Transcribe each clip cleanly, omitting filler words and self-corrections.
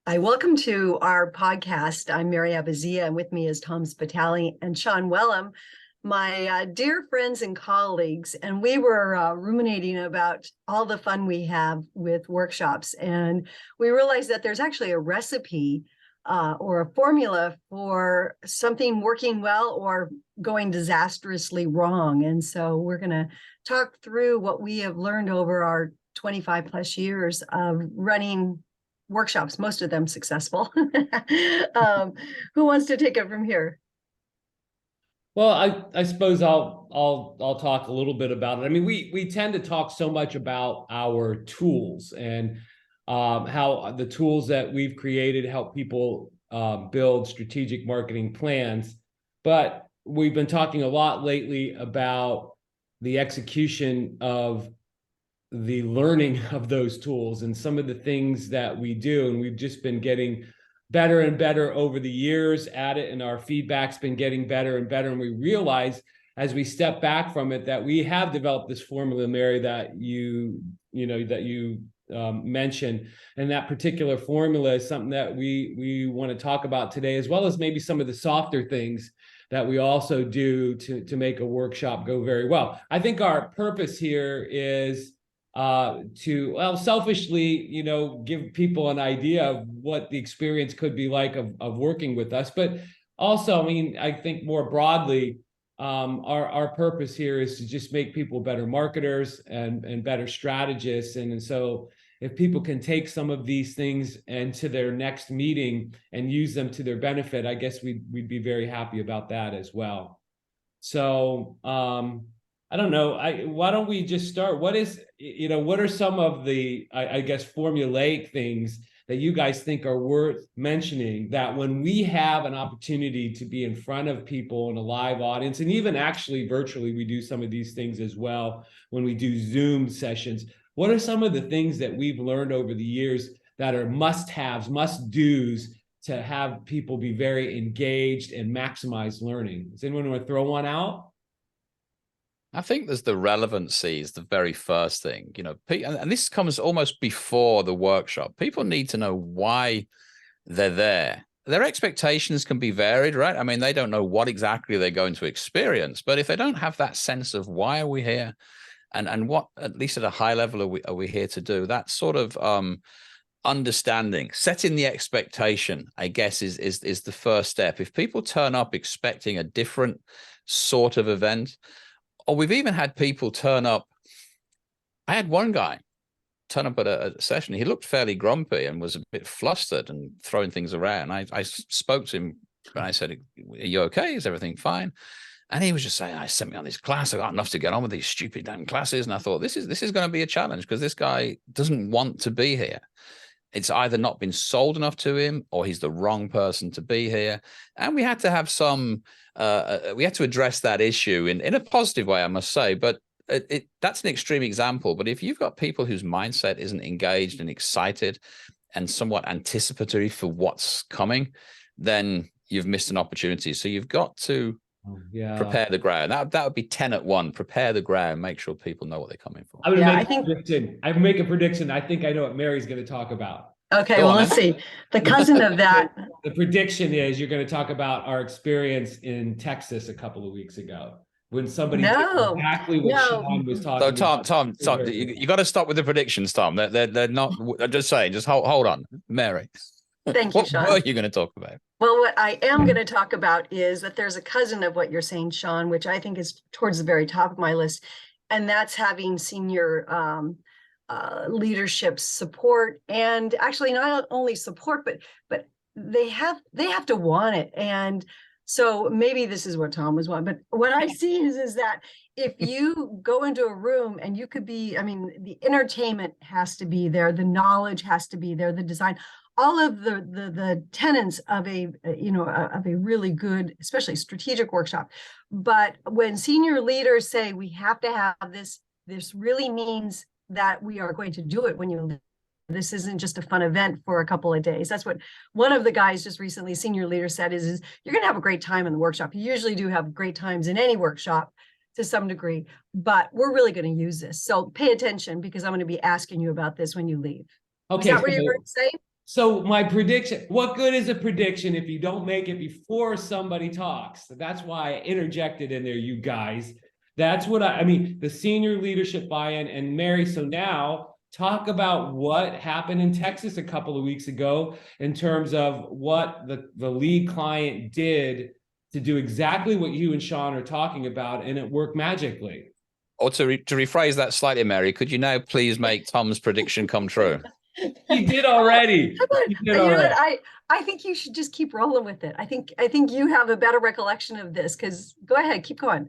I welcome to our podcast. I'm Mary Abazia, and with me is Tom Spitali and Sean Wellham, my dear friends and colleagues. And we were ruminating about all the fun we have with workshops. And we realized that there's actually a recipe or a formula for something working well or going disastrously wrong. And so we're going to talk through what we have learned over our 25 plus years of running workshops, most of them successful. Who wants to take it from here? Well, I suppose I'll talk a little bit about it. I mean, we tend to talk so much about our tools and how the tools that we've created help people build strategic marketing plans. But we've been talking a lot lately about the execution of the learning of those tools and some of the things that we do. And we've just been getting better and better over the years at it. And our feedback's been getting better and better. And we realize as we step back from it, that we have developed this formula, Mary, that you mentioned. And that particular formula is something that we want to talk about today, as well as maybe some of the softer things that we also do to make a workshop go very well. I think our purpose here is to selfishly, give people an idea of what the experience could be like of working with us. But also, I mean, I think more broadly, our purpose here is to just make people better marketers and better strategists. And so if people can take some of these things into their next meeting and use them to their benefit, I guess we'd be very happy about that as well. So, I don't know. Why don't we just start? What are some of the, I guess, formulaic things that you guys think are worth mentioning, that when we have an opportunity to be in front of people in a live audience, and even actually virtually, we do some of these things as well when we do Zoom sessions. What are some of the things that we've learned over the years that are must-haves, must-dos to have people be very engaged and maximize learning? Does anyone want to throw one out? I think there's the relevancy is the very first thing, and this comes almost before the workshop. People need to know why they're there. Their expectations can be varied, right? I mean, they don't know what exactly they're going to experience, but if they don't have that sense of why are we here and what, at least at a high level, are we here to do, that sort of understanding, setting the expectation, I guess, is the first step. If people turn up expecting a different sort of event, or we've even had people turn up. I had one guy turn up at a session. He looked fairly grumpy and was a bit flustered and throwing things around. I spoke to him and I said, "Are you okay? Is everything fine?" And he was just saying, "I sent me on this class. I got enough to get on with these stupid damn classes." And I thought, this is going to be a challenge because this guy doesn't want to be here. It's either not been sold enough to him or he's the wrong person to be here. And we had to have we had to address that issue in a positive way, I must say. But that's an extreme example. But if you've got people whose mindset isn't engaged and excited and somewhat anticipatory for what's coming, then you've missed an opportunity. So you've got to prepare the ground. That would be 10 at 1. Prepare the ground. Make sure people know what they're coming for. I would make a prediction. I think I know what Mary's going to talk about. Okay, well, let's see. The cousin of that. The prediction is you're going to talk about our experience in Texas a couple of weeks ago when somebody did exactly what Sean was talking about. So Tom, you got to stop with the predictions, Tom. They're not. I'm just saying. Just hold on, Mary. Thank you, Sean. What are you going to talk about? Well, what I am going to talk about is that there's a cousin of what you're saying, Sean, which I think is towards the very top of my list, and that's having senior leadership support, and actually not only support, but they have to want it. And so maybe this is what Tom was wanting, but what I see is that if you go into a room and you could be, I mean, the entertainment has to be there, the knowledge has to be there, the design, all of the tenets of a really good, especially strategic workshop. But when senior leaders say we have to have this really means that we are going to do it when you leave. This isn't just a fun event for a couple of days. That's what one of the guys just recently, senior leader, said is you're going to have a great time in the workshop. You usually do have great times in any workshop to some degree, but we're really going to use this. So pay attention because I'm going to be asking you about this when you leave. Okay. Is that what you were saying? So my prediction, what good is a prediction if you don't make it before somebody talks? That's why I interjected in there, you guys. That's what I mean, the senior leadership buy-in. And Mary, so now talk about what happened in Texas a couple of weeks ago in terms of what the lead client did to do exactly what you and Sean are talking about, and it worked magically. Or to rephrase that slightly, Mary, could you now please make Tom's prediction come true? He did already. He did You know already. what? I think you should just keep rolling with it. I think you have a better recollection of this, because go ahead, keep going.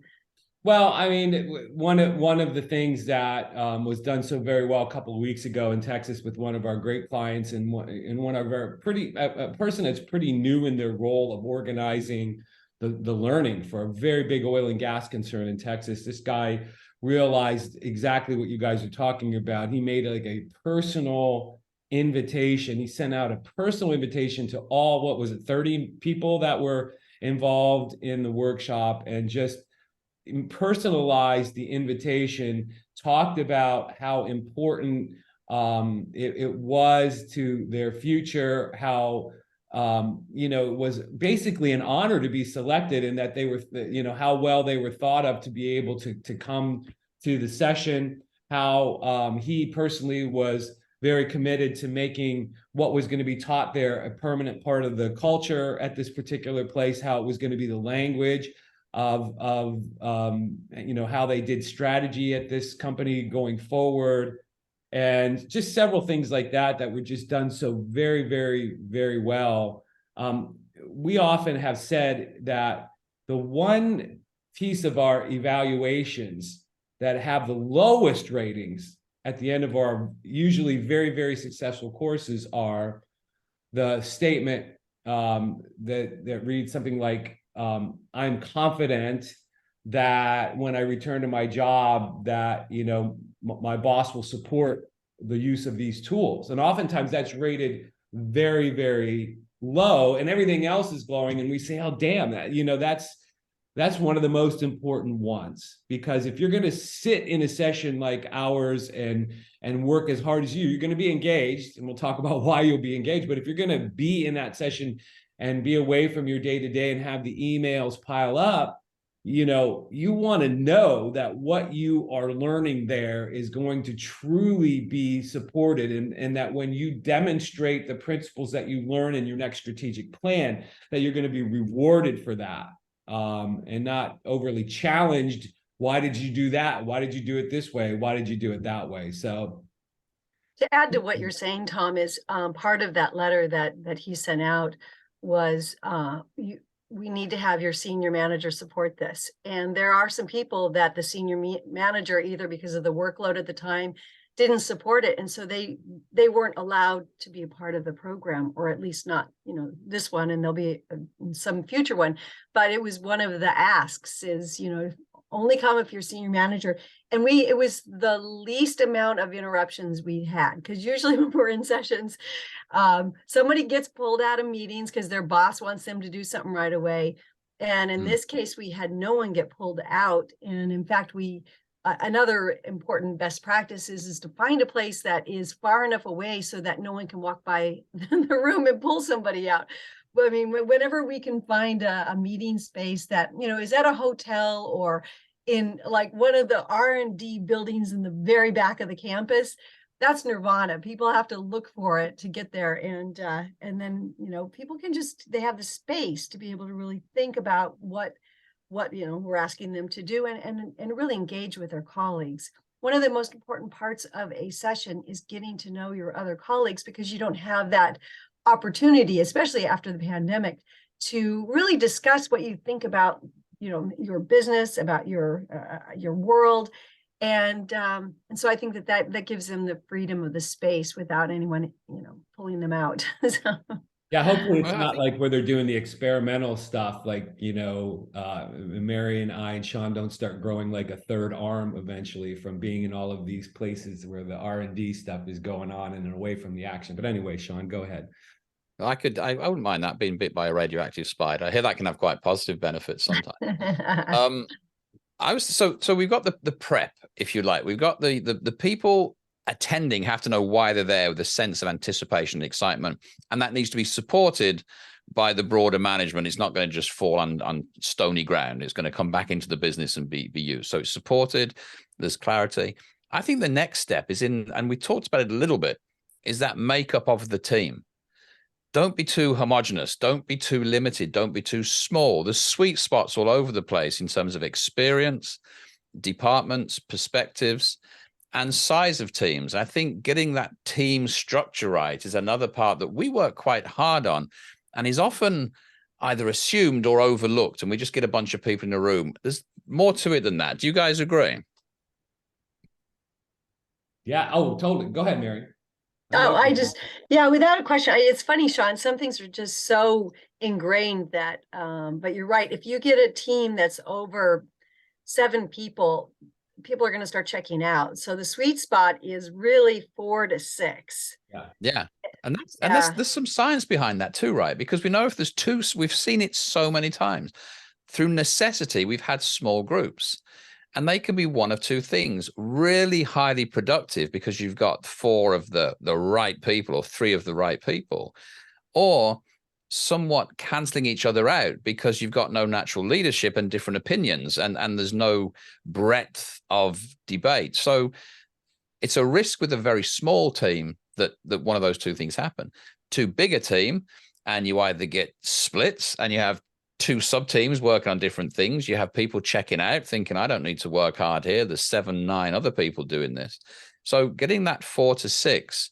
Well, I mean, one of the things that was done so very well a couple of weeks ago in Texas with one of our great clients, and one of our a person that's pretty new in their role of organizing the learning for a very big oil and gas concern in Texas. This guy realized exactly what you guys are talking about. He made like a personal invitation. He sent out a personal invitation to all, what was it, 30 people that were involved in the workshop, and just personalized the invitation, talked about how important it was to their future, how it was basically an honor to be selected, and that they were, how well they were thought of to be able to come to the session, how he personally was very committed to making what was going to be taught there a permanent part of the culture at this particular place, how it was going to be the language of how they did strategy at this company going forward, and just several things like that were just done so very, very, very well. We often have said that the one piece of our evaluations that have the lowest ratings at the end of our usually very, very successful courses are the statement that reads something like, I'm confident that when I return to my job, that my boss will support the use of these tools. And oftentimes that's rated very, very low, and everything else is glowing. And we say, oh, damn, that's one of the most important ones, because if you're going to sit in a session like ours and work as hard as you're going to be engaged, and we'll talk about why you'll be engaged. But if you're going to be in that session and be away from your day-to-day and have the emails pile up, you want to know that what you are learning there is going to truly be supported, and that when you demonstrate the principles that you learn in your next strategic plan, that you're going to be rewarded for that, and not overly challenged. Why did you do that? Why did you do it this way? Why did you do it that way? So to add to what you're saying, Tom, is part of that letter that he sent out was we need to have your senior manager support this. And there are some people that the senior manager, either because of the workload at the time, didn't support it. And so they weren't allowed to be a part of the program, or at least not, this one, and there'll be some future one. But it was one of the asks is, only come if you're senior manager. And it was the least amount of interruptions we had, because usually when we're in sessions, somebody gets pulled out of meetings because their boss wants them to do something right away. And in this case, we had no one get pulled out. And in fact, another important best practice is to find a place that is far enough away so that no one can walk by the room and pull somebody out. I mean, whenever we can find a meeting space that, is at a hotel or in like one of the R&D buildings in the very back of the campus, that's nirvana. People have to look for it to get there. And then, people can they have the space to be able to really think about what we're asking them to do, and really engage with their colleagues. One of the most important parts of a session is getting to know your other colleagues, because you don't have that opportunity, especially after the pandemic, to really discuss what you think about, your business, about your world. And so I think that gives them the freedom of the space without anyone, pulling them out. So. Yeah, hopefully it's not like where they're doing the experimental stuff, like, Mary and I and Sean don't start growing like a third arm eventually from being in all of these places where the R&D stuff is going on and away from the action. But anyway, Sean, go ahead. I wouldn't mind that, being bit by a radioactive spider. I hear that can have quite positive benefits sometimes. So we've got the prep, if you like. We've got the people attending have to know why they're there with a sense of anticipation and excitement. And that needs to be supported by the broader management. It's not going to just fall on stony ground. It's going to come back into the business and be used. So it's supported. There's clarity. I think the next step is and we talked about it a little bit, is that makeup of the team. Don't be too homogenous. Don't be too limited. Don't be too small. There's sweet spots all over the place in terms of experience, departments, perspectives, and size of teams. I think getting that team structure right is another part that we work quite hard on and is often either assumed or overlooked, and we just get a bunch of people in a room. There's more to it than that. Do you guys agree? Yeah. Oh, totally. Go ahead, Mary. Oh, yeah, without a question. It's funny, Sean, some things are just so ingrained that, but you're right. If you get a team that's over 7 people, people are going to start checking out. So the sweet spot is really 4 to 6. Yeah. And there's some science behind that too, right? Because we know if there's 2, we've seen it so many times. Through necessity, we've had small groups. And they can be one of 2 things: really highly productive because you've got 4 of the right people or 3 of the right people, or somewhat canceling each other out because you've got no natural leadership and different opinions, and there's no breadth of debate. So it's a risk with a very small team that one of those 2 things happen. Too big a team, and you either get splits and you have 2 sub-teams working on different things. You have people checking out thinking, I don't need to work hard here. There's 7, 9 other people doing this. So getting that 4 to 6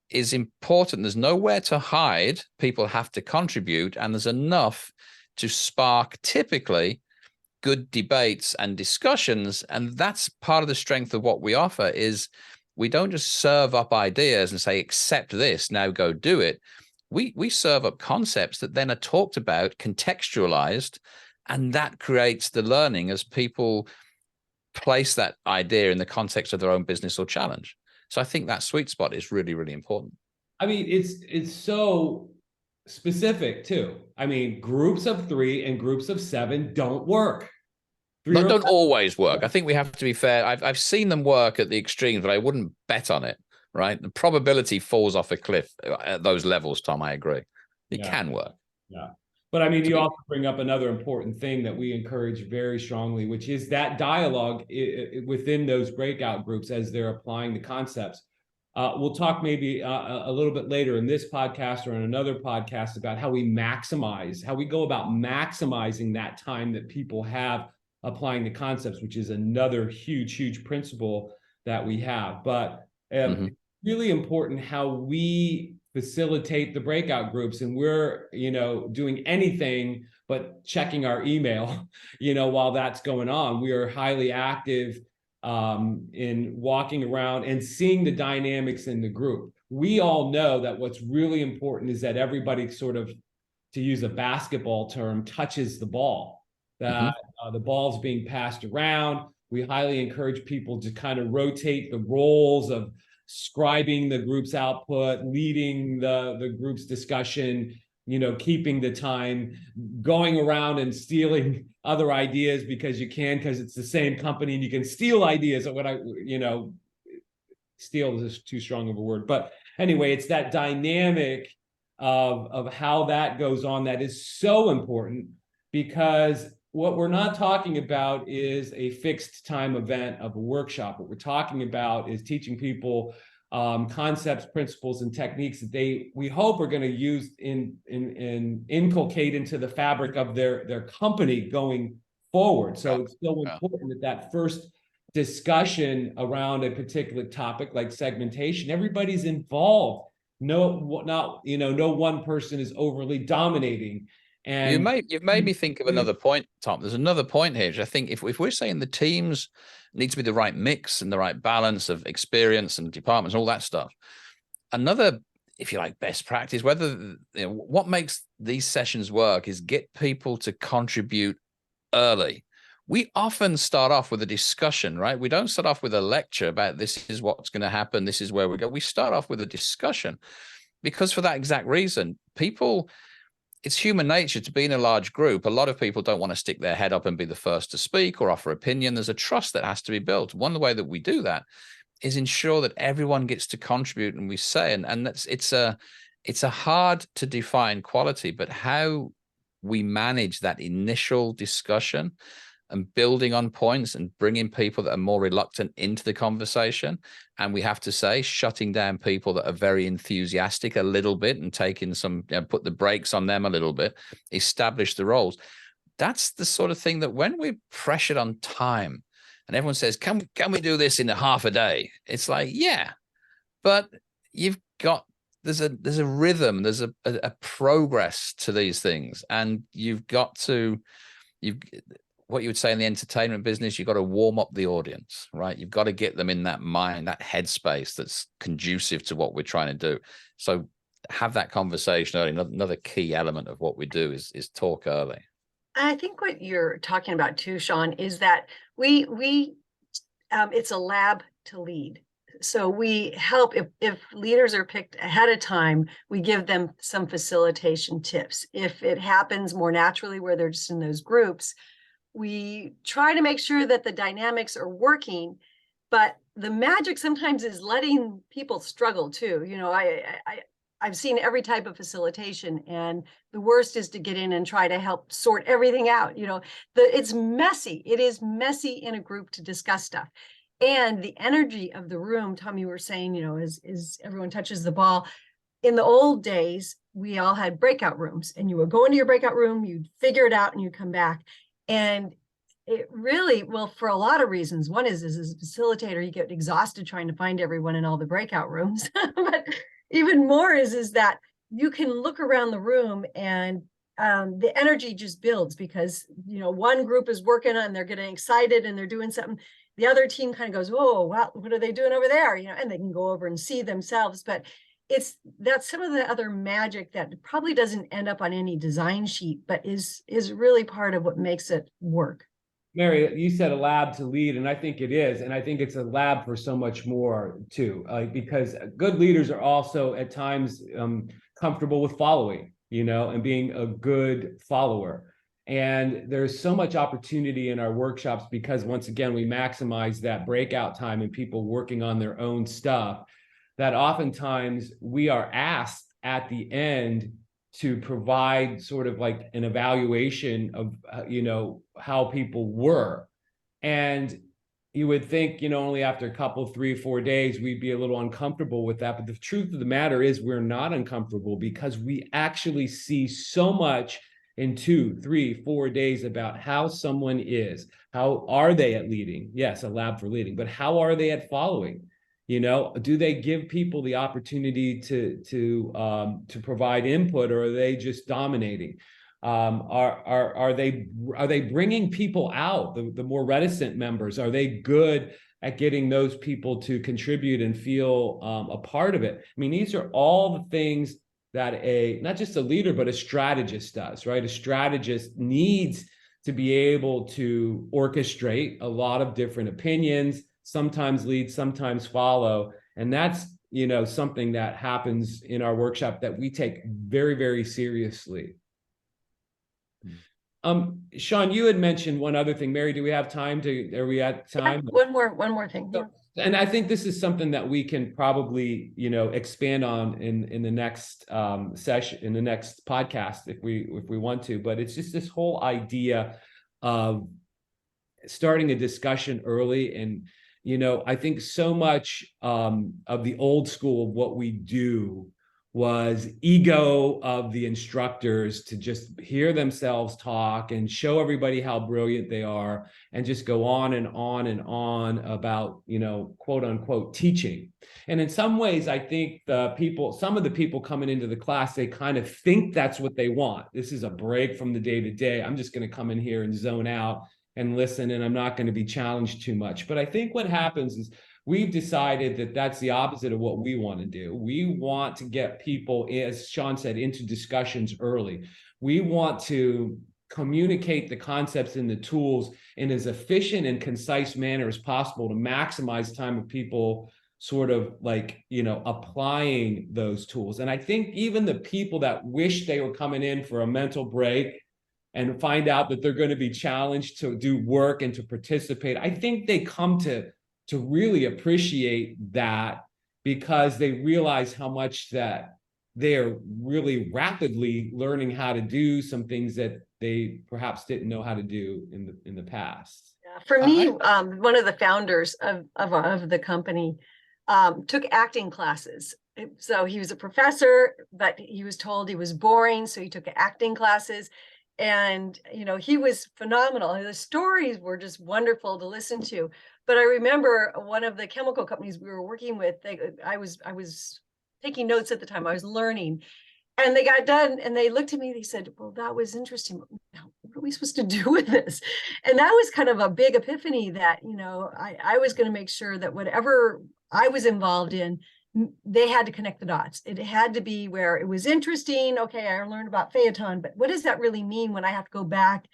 is important. There's nowhere to hide. People have to contribute, and there's enough to spark typically good debates and discussions. And that's part of the strength of what we offer, is we don't just serve up ideas and say, accept this, now go do it. We serve up concepts that then are talked about, contextualized, and that creates the learning as people place that idea in the context of their own business or challenge. So I think that sweet spot is really, really important. I mean, it's so specific too. I mean, groups of 3 and groups of 7 don't work. Don't always work. I think we have to be fair. I've seen them work at the extremes, but I wouldn't bet on it. Right, the probability falls off a cliff at those levels. Tom, I agree. It can work. Yeah, but I mean, you also bring up another important thing that we encourage very strongly, which is that dialogue within those breakout groups as they're applying the concepts. We'll talk maybe a little bit later in this podcast or in another podcast about how we go about maximizing that time that people have applying the concepts, which is another huge principle that we have. But really important how we facilitate the breakout groups, and we're doing anything but checking our email while that's going on. We are highly active in walking around and seeing the dynamics in the group. We all know that what's really important is that everybody sort of, to use a basketball term, touches the ball, that the ball's being passed around. We highly encourage people to kind of rotate the roles of scribing the group's output, leading the group's discussion, keeping the time, going around and stealing other ideas because it's the same company and you can steal ideas. Steal is too strong of a word, but anyway, it's that dynamic of how that goes on that is so important, because what we're not talking about is a fixed time event of a workshop. What we're talking about is teaching people concepts, principles, and techniques that we hope are going to use in inculcate into the fabric of their company going forward. So it's so important that first discussion around a particular topic like segmentation, everybody's involved. No one person is overly dominating. And you've made me think of another point, Tom. There's another point here. I think if we're saying the teams need to be the right mix and the right balance of experience and departments and all that stuff, another, if you like, best practice, what makes these sessions work is get people to contribute early. We often start off with a discussion, right? We don't start off with a lecture about this is what's going to happen, this is where we go. We start off with a discussion, because for that exact reason, it's human nature to be in a large group. A lot of people don't want to stick their head up and be the first to speak or offer opinion. There's a trust that has to be built. One of the way that we do that is ensure that everyone gets to contribute, and we say, and that's it's a hard to define quality, but how we manage that initial discussion and building on points and bringing people that are more reluctant into the conversation. And we have to say, shutting down people that are very enthusiastic a little bit and taking some, put the brakes on them a little bit, establish the roles. That's the sort of thing that when we're pressured on time and everyone says, can we do this in a half a day? It's like, yeah, but you've got, there's a rhythm, there's a progress to these things. And what you would say in the entertainment business, you've got to warm up the audience, right? You've got to get them in that mind, that headspace that's conducive to what we're trying to do. So have that conversation early. Another key element of what we do is talk early. I think what you're talking about too, Sean, is that it's a lab to lead. So we help if leaders are picked ahead of time, we give them some facilitation tips. If it happens more naturally where they're just in those groups, we try to make sure that the dynamics are working, but the magic sometimes is letting people struggle too. You know, I've seen every type of facilitation, and the worst is to get in and try to help sort everything out. You know, it's messy. It is messy in a group to discuss stuff. And the energy of the room, Tom, you were saying, you know, is everyone touches the ball. In the old days, we all had breakout rooms, and you would go into your breakout room, you'd figure it out, and you come back. And it really, well, for a lot of reasons. One is as a facilitator, you get exhausted trying to find everyone in all the breakout rooms. But even more is that you can look around the room and the energy just builds because, you know, one group is working on, they're getting excited and they're doing something. The other team kind of goes, oh, wow, what are they doing over there? You know, and they can go over and see themselves. But that's some of the other magic that probably doesn't end up on any design sheet, but is really part of what makes it work. Mary, you said a lab to lead, and I think it is. And I think it's a lab for so much more too, because good leaders are also at times comfortable with following, you know, and being a good follower. And there's so much opportunity in our workshops because once again, we maximize that breakout time and people working on their own stuff, that oftentimes we are asked at the end to provide sort of like an evaluation of, you know, how people were. And you would think, you know, only after a couple, 3 or 4 days, we'd be a little uncomfortable with that. But the truth of the matter is we're not uncomfortable because we actually see so much in 2, 3, 4 days about how someone is. How are they at leading? Yes, a lab for leading, but how are they at following? You know, do they give people the opportunity to provide input, or are they just dominating? Are they bringing people out? The more reticent members, are they good at getting those people to contribute and feel a part of it? I mean, these are all the things that not just a leader, but a strategist does, right? A strategist needs to be able to orchestrate a lot of different opinions, sometimes lead, sometimes follow. And that's, you know, something that happens in our workshop that we take very, very seriously. Sean, you had mentioned one other thing. Mary, do we have time are we at time? Yeah, one more thing. Yeah. And I think this is something that we can probably, you know, expand on in the next session, in the next podcast, if we want to. But it's just this whole idea of starting a discussion early. And, you know, I think so much of the old school of what we do was ego of the instructors to just hear themselves talk and show everybody how brilliant they are and just go on and on and on about, you know, quote unquote teaching. And in some ways, I think some of the people coming into the class, they kind of think that's what they want. This is a break from the day to day. I'm just going to come in here and zone out and listen, and I'm not going to be challenged too much. But I think what happens is we've decided that that's the opposite of what we want to do. We want to get people, as Sean said, into discussions early. We want to communicate the concepts and the tools in as efficient and concise manner as possible to maximize time of people sort of like, you know, applying those tools. And I think even the people that wish they were coming in for a mental break and find out that they're going to be challenged to do work and to participate, I think they come to to really appreciate that, because they realize how much that they're really rapidly learning how to do some things that they perhaps didn't know how to do in the past. Yeah, for me, one of the founders of the company took acting classes. So he was a professor, but he was told he was boring, so he took acting classes. And, you know, he was phenomenal. The stories were just wonderful to listen to. But I remember one of the chemical companies we were working with, I was taking notes at the time, I was learning. And they got done and they looked at me, they said, well, that was interesting. Now, what are we supposed to do with this? And that was kind of a big epiphany that, you know, I was going to make sure that whatever I was involved in, they had to connect the dots. It had to be where it was interesting. Okay, I learned about Phaeton, but what does that really mean when I have to go back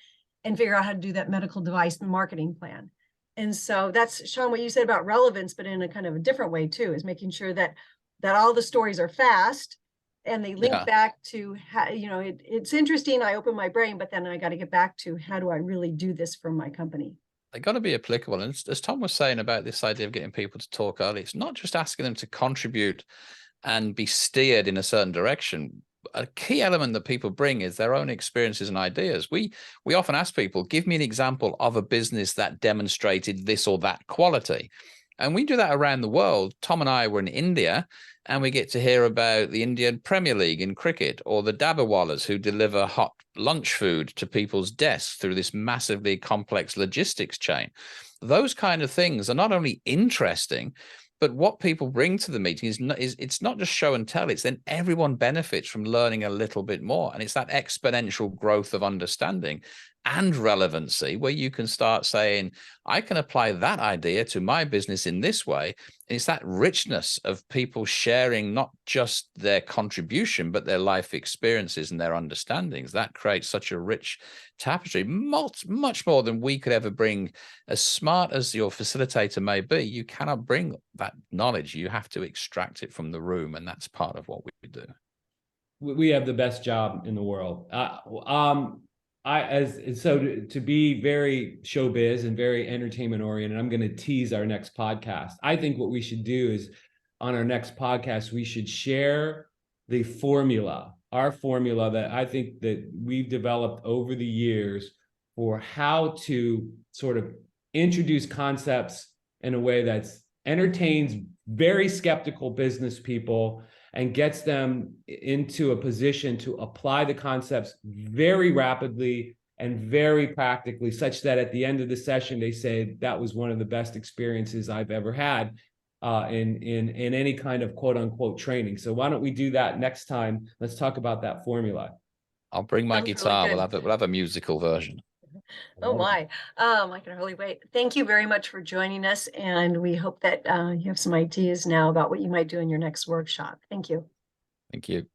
and figure out how to do that medical device and marketing plan? And so that's, Sean, what you said about relevance, but in a kind of a different way too, is making sure that all the stories are fast and they link back to how, you know, it's interesting. I open my brain, but then I got to get back to how do I really do this for my company? They got to be applicable. And as Tom was saying about this idea of getting people to talk early, it's not just asking them to contribute and be steered in a certain direction. A key element that people bring is their own experiences and ideas. We often ask people, give me an example of a business that demonstrated this or that quality. And we do that around the world. Tom and I were in India, and we get to hear about the Indian Premier League in cricket, or the Dabbawalas who deliver hot lunch food to people's desks through this massively complex logistics chain. Those kind of things are not only interesting, but what people bring to the meeting is it's not just show and tell. It's then everyone benefits from learning a little bit more. And it's that exponential growth of understanding and relevancy where you can start saying, I can apply that idea to my business in this way. And it's that richness of people sharing not just their contribution, but their life experiences and their understandings. That creates such a rich tapestry, much more than we could ever bring. As smart as your facilitator may be, you cannot bring that knowledge. You have to extract it from the room. And that's part of what we do. We have the best job in the world. To be very showbiz and very entertainment oriented, I'm going to tease our next podcast. I think what we should do is on our next podcast, we should share the formula, our formula that I think that we've developed over the years for how to sort of introduce concepts in a way that's entertains very skeptical business people and gets them into a position to apply the concepts very rapidly and very practically, such that at the end of the session, they say, that was one of the best experiences I've ever had in any kind of quote unquote training. So why don't we do that next time? Let's talk about that formula. I'll bring my guitar. Really we'll have a musical version. Oh my, I can hardly wait. Thank you very much for joining us. And we hope that you have some ideas now about what you might do in your next workshop. Thank you. Thank you.